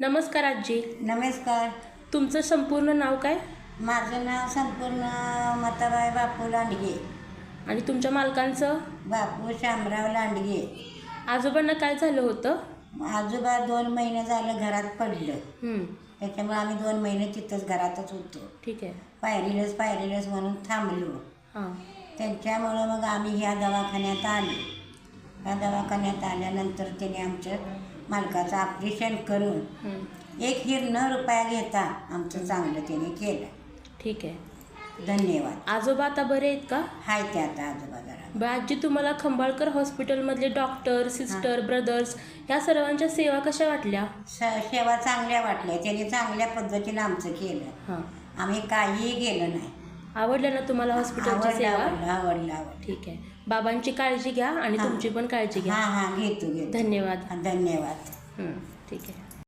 नमस्कार आजी. नमस्कार. तुमचं संपूर्ण नाव काय? माझं नाव संपूर्ण मताबाई बापू लांडगे. आणि तुमच्या मालकांचं? बापू शामराव लांडगे. आजोबांना काय झालं होतं? आजोबा 2 महिने झालं घरात पडलं. त्याच्यामुळे आम्ही 2 महिने तिथंच घरातच होतो. ठीक आहे. पायरीलच म्हणून थांबलो. हां. त्यांच्यामुळं मग आम्ही ह्या दवाखान्यात आलो. ह्या दवाखान्यात आल्यानंतर त्याने आमचं मालकाचं ऑपरेशन करून 1 न रुपया घेता आमचं चांगलं त्याने केलं. ठीक आहे. धन्यवाद. आजोबा आता बरे आहेत का? हाय ते आता आजोबा जरा. आजी, तुम्हाला खंबाळकर हॉस्पिटलमधले डॉक्टर, सिस्टर, ब्रदर्स ह्या सर्वांच्या सेवा कशा वाटल्या? सेवा चांगल्या वाटल्या. त्याने चांगल्या पद्धतीनं आमचं केलं. हां. आम्ही काहीही केलं नाही. आवडल्या ना तुम्हाला हॉस्पिटलची सेवा? आवडलं. ठीक आहे. बाबांची काळजी घ्या आणि तुमची पण काळजी घ्या. हां घेतो. धन्यवाद. धन्यवाद. ठीक आहे.